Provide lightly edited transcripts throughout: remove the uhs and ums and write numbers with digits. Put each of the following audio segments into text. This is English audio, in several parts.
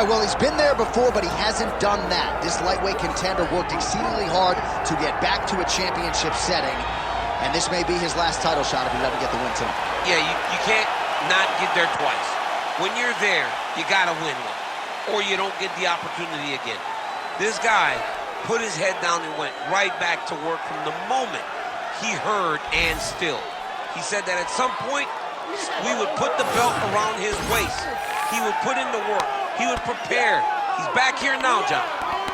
right, well, he's been there before, but he hasn't done that. This lightweight contender worked exceedingly hard to get back to a championship setting, and this may be his last title shot if he doesn't get the win tonight. Yeah, you can't not get there twice. When you're there, you gotta win one, or you don't get the opportunity again. This guy put his head down and went right back to work from the moment he heard and still. He said that at some point, we would put the belt around his waist. He would put in the work. He would prepare. He's back here now, John,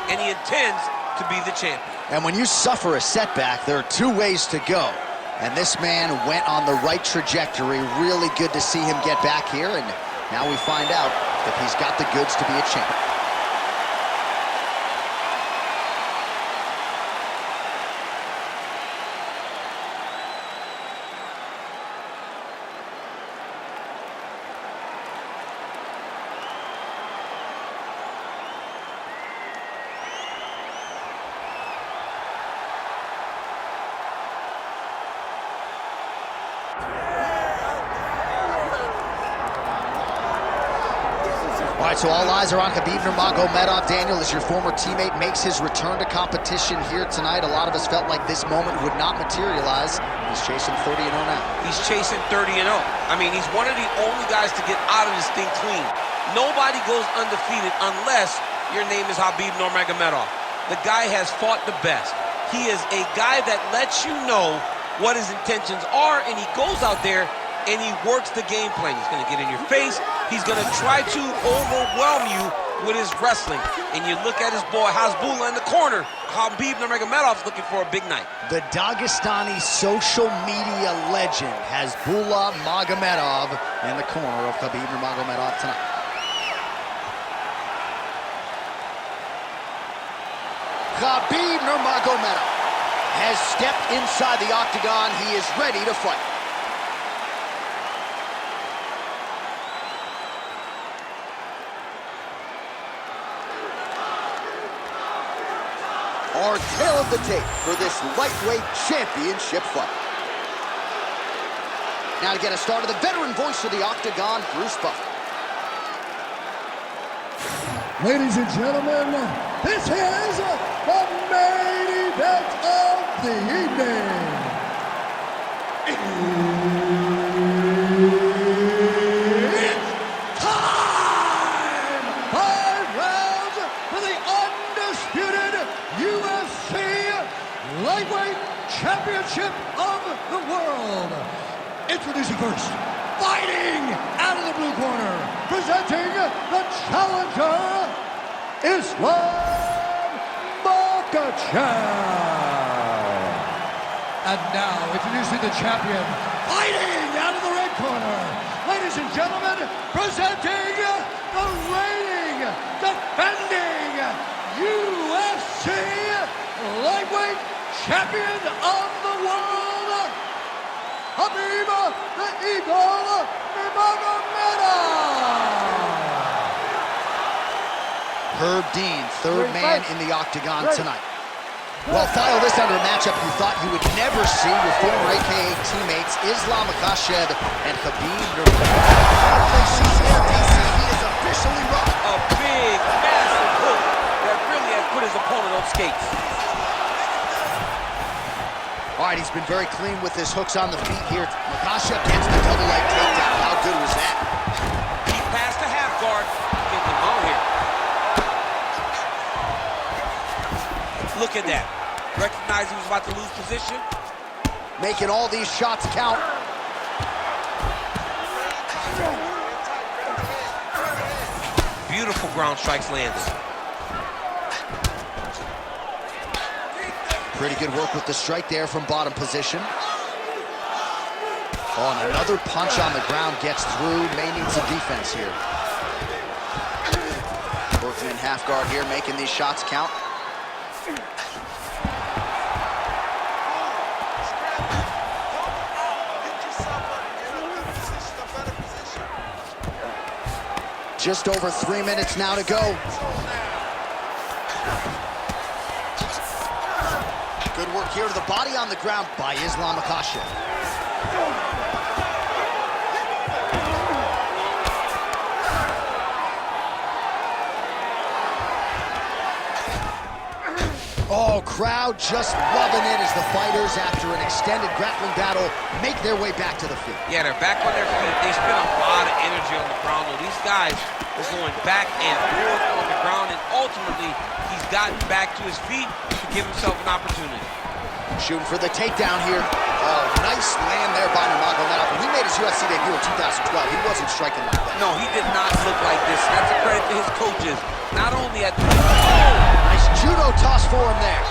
and he intends to be the champion. And when you suffer a setback, there are two ways to go. And this man went on the right trajectory. Really good to see him get back here, and now we find out if he's got the goods to be a champion. All right, so all eyes are on Khabib Nurmagomedov. Daniel, as your former teammate makes his return to competition here tonight, a lot of us felt like this moment would not materialize. He's chasing 30-0 now. He's chasing 30-0. I mean, he's one of the only guys to get out of this thing clean. Nobody goes undefeated unless your name is Khabib Nurmagomedov. The guy has fought the best. He is a guy that lets you know what his intentions are, and he goes out there and he works the game plan. He's going to get in your face. He's going to try to overwhelm you with his wrestling. And you look at his boy Hasbullah in the corner. Khabib Nurmagomedov's looking for a big night. The Dagestani social media legend Hasbullah Magomedov in the corner of Khabib Nurmagomedov tonight. Khabib Nurmagomedov has stepped inside the octagon. He is ready to fight. Our tale of the tape for this lightweight championship fight. Now to get us started, the veteran voice of the octagon, Bruce Buffer. Ladies and gentlemen, this is the main event of the evening. It's time! 5 rounds for the undisputed UFC Lightweight Championship of the World. Introducing first, fighting out of the blue corner, presenting the challenger, Islam Makhachev. And now, introducing the champion, fighting out of the red corner, ladies and gentlemen, presenting the reigning, defending UFC Lightweight Champion of the World, Khabib the Eagle Nurmagomedov. Herb Dean, third man in the octagon tonight. Well, file this under a matchup you thought you would never see. Your former AKA teammates, Islam Makhachev and Khabib Nurmagomedov. He is officially rocked. A big, massive hook that really has put his opponent on skates. All right, he's been very clean with his hooks on the feet here. Makhachev gets the double leg takedown. How good was that? He passed the half guard. Get him on here. Look at that. Recognized he was about to lose position. Making all these shots count. Beautiful ground strikes lands. Pretty good work with the strike there from bottom position. Oh, and another punch on the ground gets through. May need some defense here. Working in half guard here, making these shots count. Just over 3 minutes now to go. Good work here to the body on the ground by Islam Makhachev. Oh, crowd just loving it as the fighters, after an extended grappling battle, make their way back to the feet. Yeah, they're back on their feet. They spent a lot of energy on the ground, though. These guys were going back and forth on the ground, and ultimately, he's gotten back to his feet to give himself an opportunity. Shooting for the takedown here. Oh, nice land there by Nurmagomedov. When he made his UFC debut in 2012, he wasn't striking like that. No, he did not look like this. That's a credit to his coaches. Not only at the... Nice judo toss for him there.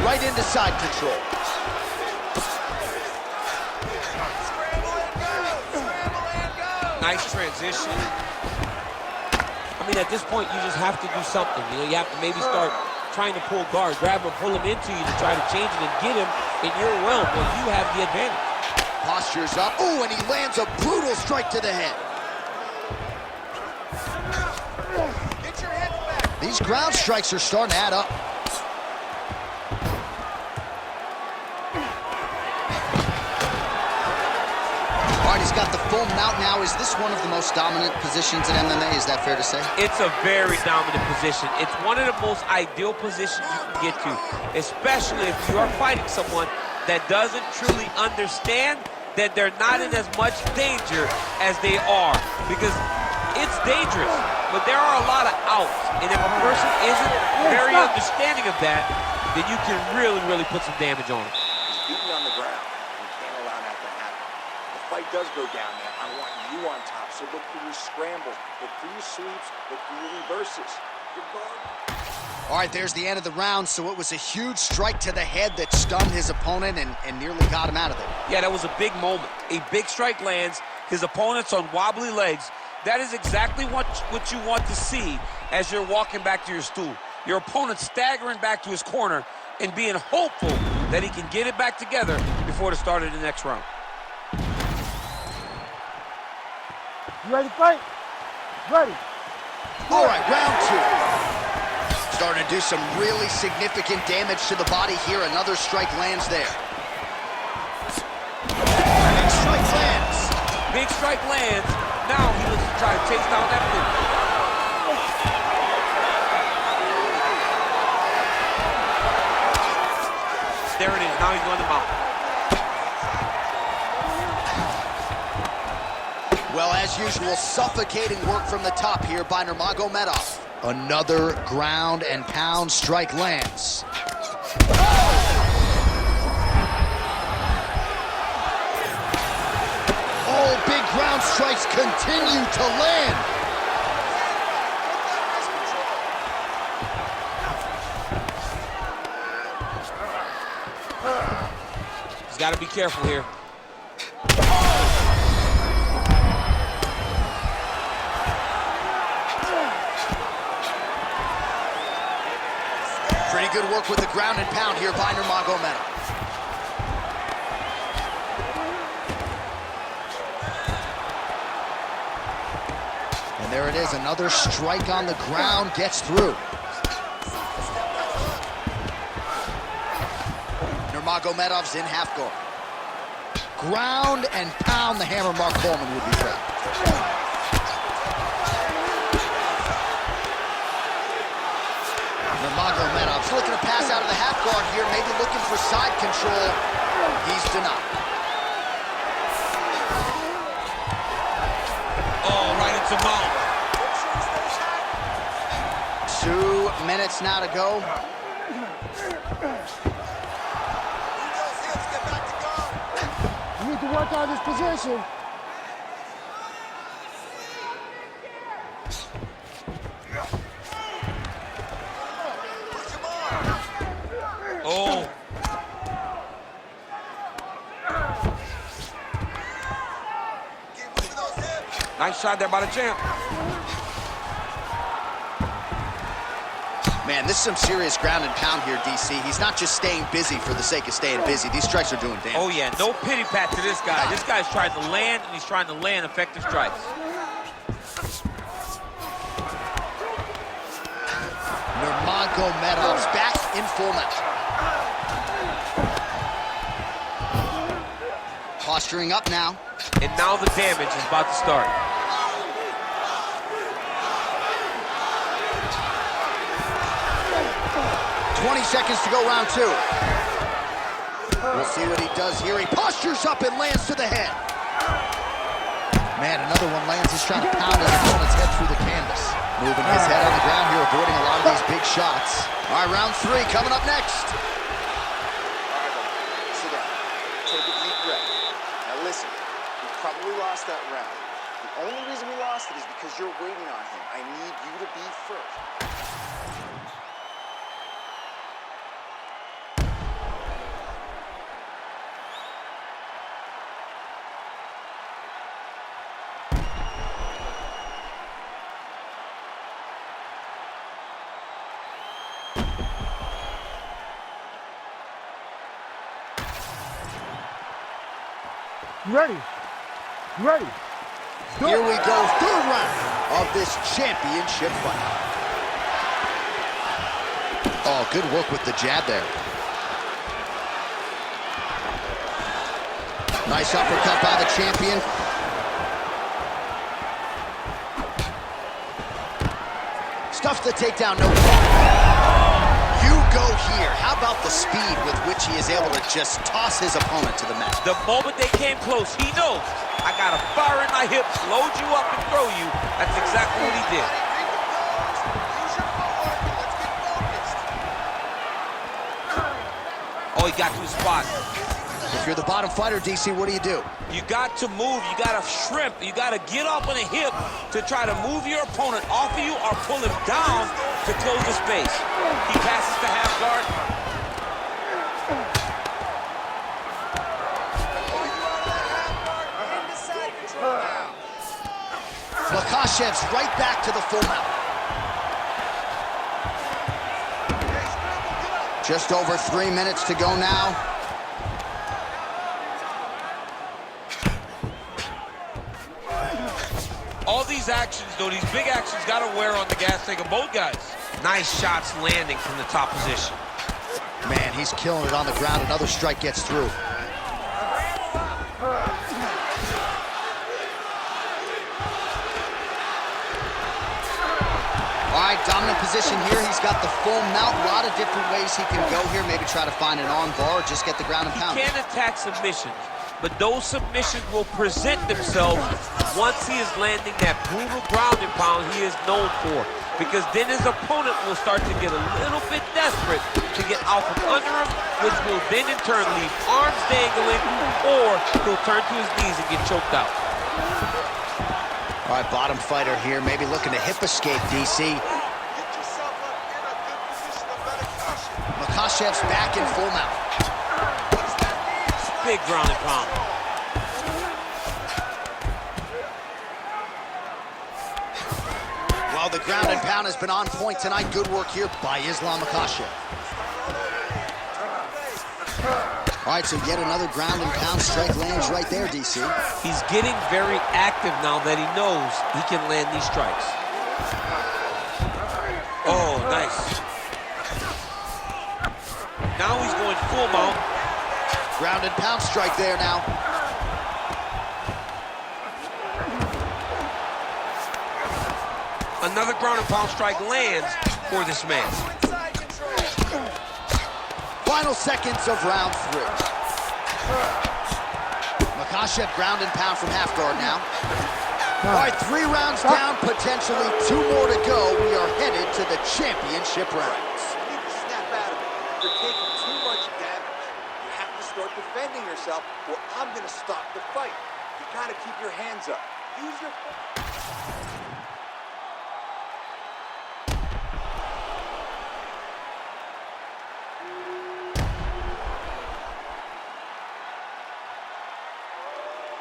Right into side control. Nice transition. I mean, at this point, you just have to do something. You know, you have to maybe start trying to pull guard, grab him, pull him into you to try to change it and get him in your realm where you have the advantage. Posture's up. Ooh, and he lands a brutal strike to the head. Get your head back. These ground strikes are starting to add up. All right, he's got the full mount now. Is this one of the most dominant positions in MMA? Is that fair to say? It's a very dominant position. It's one of the most ideal positions you can get to, especially if you are fighting someone that doesn't truly understand that they're not in as much danger as they are, because it's dangerous, but there are a lot of outs, and if a person isn't very understanding of that, then you can really, really put some damage on them. He's beating on the ground. You can't allow that to happen. The fight does go down there. I want you on top, so look for your scrambles, look for your sweeps, look for your reverses. Good guard. All right, there's the end of the round, so it was a huge strike to the head that stunned his opponent and nearly got him out of there. Yeah, that was a big moment. A big strike lands, his opponent's on wobbly legs. That is exactly what you want to see as you're walking back to your stool. Your opponent staggering back to his corner and being hopeful that he can get it back together before the start of the next round. You ready to fight? Ready. All right, round two. Starting to do some really significant damage to the body here. Another strike lands there. Big strike lands. Big strike lands. Now he looks to try to chase down that finish. There it is. Now he's going to mount. Well, as usual, suffocating work from the top here by Nurmagomedov. Another ground and pound strike lands. Oh, big ground strikes continue to land. He's got to be careful here. Pretty good work with the ground and pound here by Nurmagomedov. And there it is, another strike on the ground gets through. Nurmagomedov's in half guard. Ground and pound, the hammer Mark Coleman would be proud. Nurmagomedov's looking to pass out of the half guard here, maybe looking for side control. He's denied. Oh, right into mount. 2 minutes now to go. You need to work on this position. Oh. Nice shot there by the champ. Man, this is some serious ground and pound here, DC. He's not just staying busy for the sake of staying busy. These strikes are doing damage. Oh, yeah, no pity pat to this guy. This guy's trying to land, and he's trying to land effective strikes. Nurmagomedov's back in full mount. Posturing up now. And now the damage is about to start. 20 seconds to go, round 2. We'll see what he does here. He postures up and lands to the head. Man, another one lands. He's trying to pound his opponent's head through the canvas. Moving his head on the ground here, avoiding a lot of these big shots. All right, round 3 coming up next. All right, sit down. Take a deep breath. Now listen, we probably lost that round. The only reason we lost it is because you're waiting on him. I need you to be first. You ready? You ready? Here we go, 3rd round of this championship fight. Oh, good work with the jab there. Nice uppercut by the champion. Stuffs the takedown, no problem. You go here. How about the speed with which he is able to just toss his opponent to the mat? The moment they came close, he knows, I got a fire in my hips, load you up and throw you. That's exactly what he did. Oh, he got to his spot. If you're the bottom fighter, DC, what do? You got to move, you got to shrimp, you got to get up on a hip to try to move your opponent off of you or pull him down to close the space. He passes to half guard. Makhachev's right back to the full mount. Just over 3 minutes to go now. All these actions, though, these big actions got to wear on the gas tank of both guys. Nice shots landing from the top position. Man, he's killing it on the ground. Another strike gets through. All right, dominant position here. He's got the full mount. A lot of different ways he can go here. Maybe try to find an arm bar or just get the ground and pound. He can attack submissions, but those submissions will present themselves once he is landing that brutal ground and pound he is known for. Because then his opponent will start to get a little bit desperate to get out from under him, which will then in turn leave arms dangling, or he'll turn to his knees and get choked out. All right, bottom fighter here, maybe looking to hip escape, DC. Makhachev's back in full mount. Big ground and pound. Well, the ground and pound has been on point tonight. Good work here by Islam Makhachev. All right, so yet another ground and pound strike lands right there, DC. He's getting very active now that he knows he can land these strikes. Oh, nice. Now he's going full mount. Ground and pound strike there now. Another ground and pound strike lands for this man. Final seconds of round 3. Makhachev ground and pound from half guard now. All right, 3 rounds down, potentially 2 more to go. We are headed to the championship rounds. You need to snap out of it. You're taking too much damage. You have to start defending yourself, or I'm going to stop the fight. You got to keep your hands up. Use your...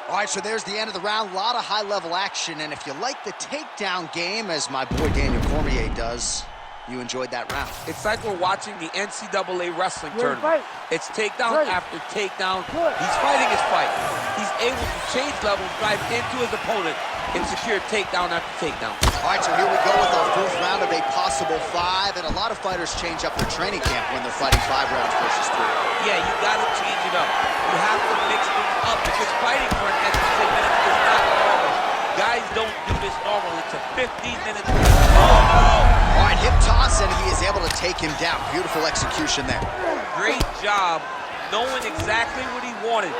All right, so there's the end of the round. A lot of high-level action, and if you like the takedown game, as my boy Daniel Cormier does, you enjoyed that round. It's like we're watching the NCAA wrestling tournament. It's takedown after takedown. He's fighting his fight. He's able to change levels, drive into his opponent, and secure takedown after takedown. All right, so here we go with our 4th round of a possible 5, and a lot of fighters change up their training camp when they're fighting 5 rounds versus 3. Yeah, you got to change it up. You have to mix things up because fighting for an extra 10 minutes is not normal. Guys don't do this normally. It's a 15-minute. Oh, no! All right, hip toss, and he is able to take him down. Beautiful execution there. Great job knowing exactly what he wanted.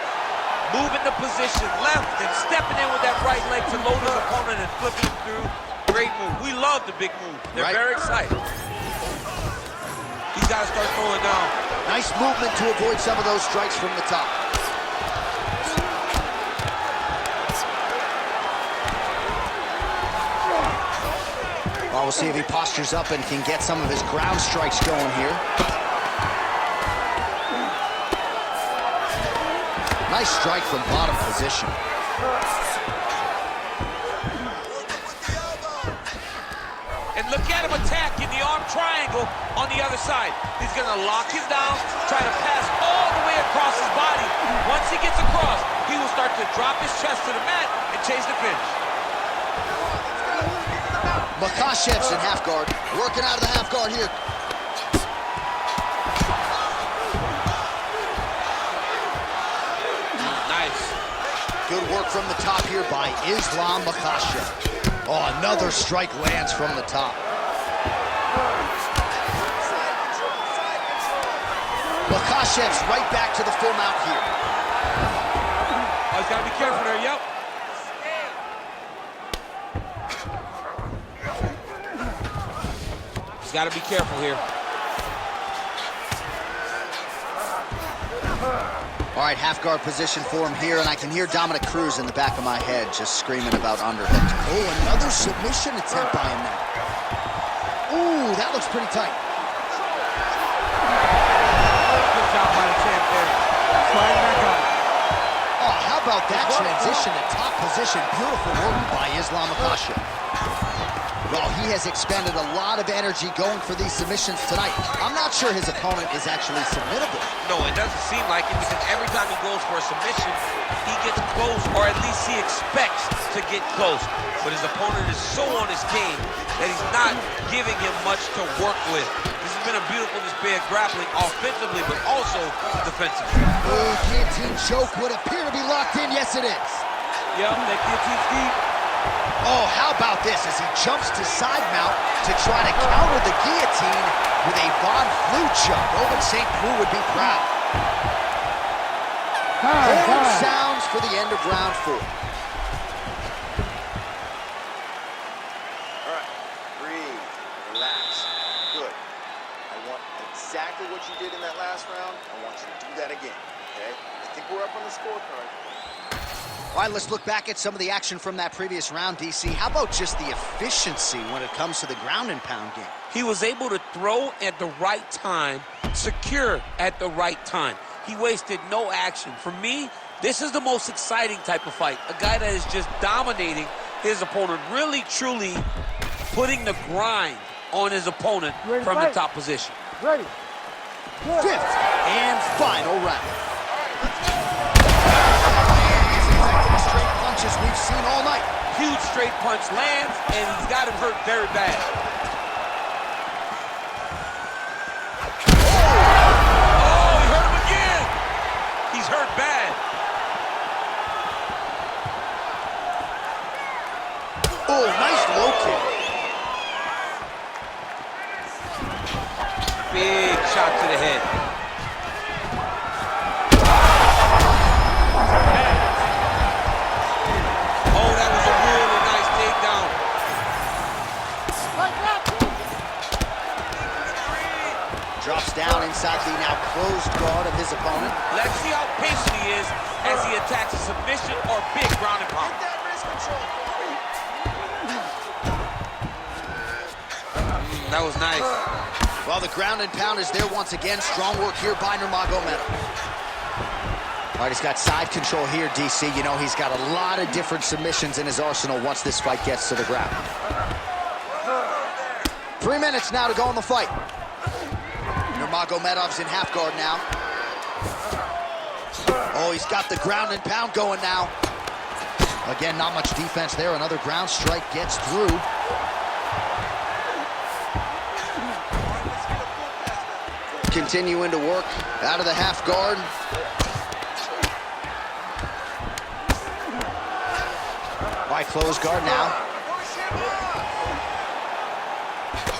Moving the position left and stepping in with that right leg to load his opponent and flipping him through. Great move. We love the big move. They're very excited. He's got to start throwing down. Nice movement to avoid some of those strikes from the top. Well, we'll see if he postures up and can get some of his ground strikes going here. Nice strike from bottom position. And look at him attack in the arm triangle on the other side. He's going to lock him down, try to pass all the way across his body. Once he gets across, he will start to drop his chest to the mat and chase the finish. Makhachev's in half guard, working out of the half guard here. Nice. Good work from the top here by Islam Makhachev. Oh, another strike lands from the top. Makhachev's right back to the full mount here. Oh, he's got to be careful there, yep. He's got to be careful here. All right, half guard position for him here, and I can hear Dominic Cruz in the back of my head just screaming about underhooks. Oh, another submission attempt by him now. Ooh, that looks pretty tight. Good job by the champ there. Sliding back on. Oh, how about that transition to top position? Beautiful work by Islam Makhachev. Well, he has expended a lot of energy going for these submissions tonight. I'm not sure his opponent is actually submittable. No, it doesn't seem like it, because every time he goes for a submission, he gets close, or at least he expects to get close. But his opponent is so on his game that he's not giving him much to work with. This has been a beautiful display of grappling offensively, but also defensively. Oh, guillotine choke would appear to be locked in. Yes, it is. Yep, that guillotine's deep. Oh, how about this as he jumps to side mount to try to counter the guillotine with a Von Flue choke. Owen St. Preux would be proud. Horn sounds for the end of round 4. All right, breathe, relax, good. I want exactly what you did in that last round. I want you to do that again, okay? I think we're up on the scorecard. All right, let's look back at some of the action from that previous round, DC. How about just the efficiency when it comes to the ground and pound game? He was able to throw at the right time, secure at the right time. He wasted no action. For me, this is the most exciting type of fight. A guy that is just dominating his opponent, really, truly putting the grind on his opponent from the top position. Ready. Good. 5th and final round. Straight punches we've seen all night. Huge straight punch lands, and he's got him hurt very bad. Oh, he hurt him again. He's hurt bad. Oh, nice low kick. Big shot to the head. Oh, that was a really nice takedown. Drops down inside the now closed guard of his opponent. Let's see how patient he is as he attacks a submission or big ground and pound. Get that wrist control, Corey. That was nice. Well, the ground and pound is there once again. Strong work here by Nurmagomedov. All right, he's got side control here, DC. You know, he's got a lot of different submissions in his arsenal once this fight gets to the ground. 3 minutes now to go in the fight. Nurmagomedov's in half guard now. Oh, he's got the ground and pound going now. Again, not much defense there. Another ground strike gets through. Continuing to work out of the half guard. All All right, close guard now.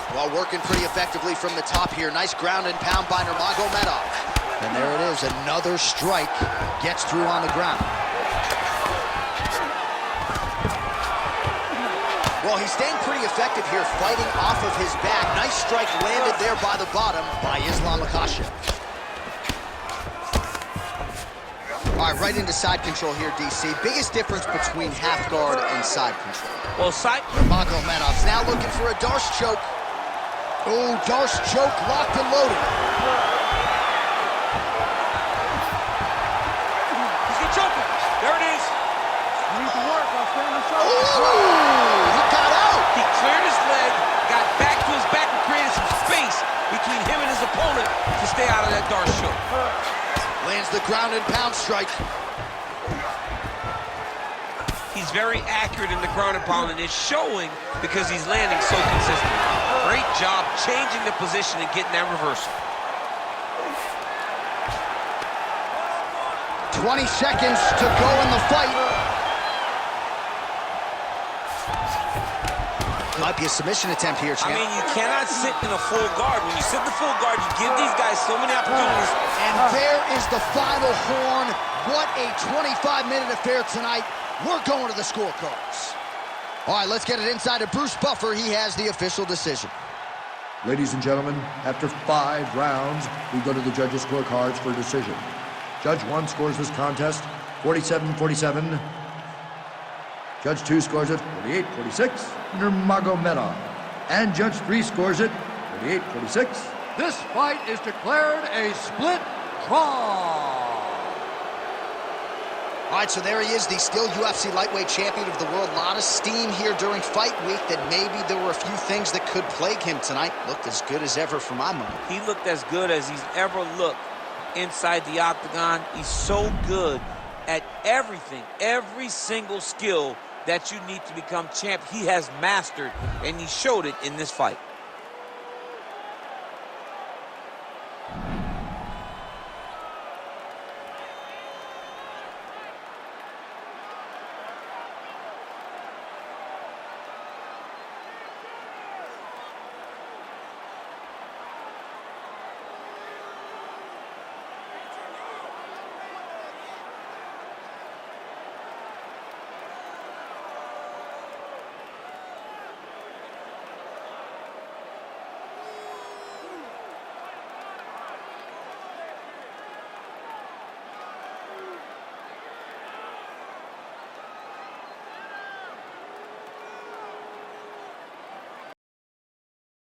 Well, working pretty effectively from the top here. Nice ground and pound by Nurmagomedov. And there it is, another strike gets through on the ground. Well, he's staying pretty effective here, fighting off of his back. Nice strike landed there by the bottom by Makhachev. All right, right into side control here, DC. Biggest difference between half guard and side control. Well, Nurmagomedov's now looking for a Darce choke. Oh, Darce choke locked and loaded. He's gonna choke him. There it is. You need to work on standing shoulder. Ooh, he got out. He cleared his leg, got back to his back, and created some space between him and his opponent to stay out of that Darce choke. Lands the ground and pound strike. He's very accurate in the ground and pound, and it's showing because he's landing so consistently. Great job changing the position and getting that reversal. 20 seconds to go in the fight. Might be a submission attempt here, champ. I mean, you cannot sit in a full guard. When you sit in the full guard, you give these guys so many opportunities. And there is the final horn. What a 25-minute affair tonight. We're going to the scorecards. All right, let's get it inside of Bruce Buffer. He has the official decision. Ladies and gentlemen, after 5 rounds, we go to the judges' scorecards for a decision. Judge 1 scores this contest 47-47. Judge 2 scores it 48-46, Nurmagomedov. And Judge 3 scores it 48-46. This fight is declared a split draw. All right, so there he is, the still UFC lightweight champion of the world. A lot of steam here during fight week that maybe there were a few things that could plague him tonight. Looked as good as ever for my money. He looked as good as he's ever looked inside the octagon. He's so good at everything, every single skill that you need to become champ. He has mastered, and he showed it in this fight.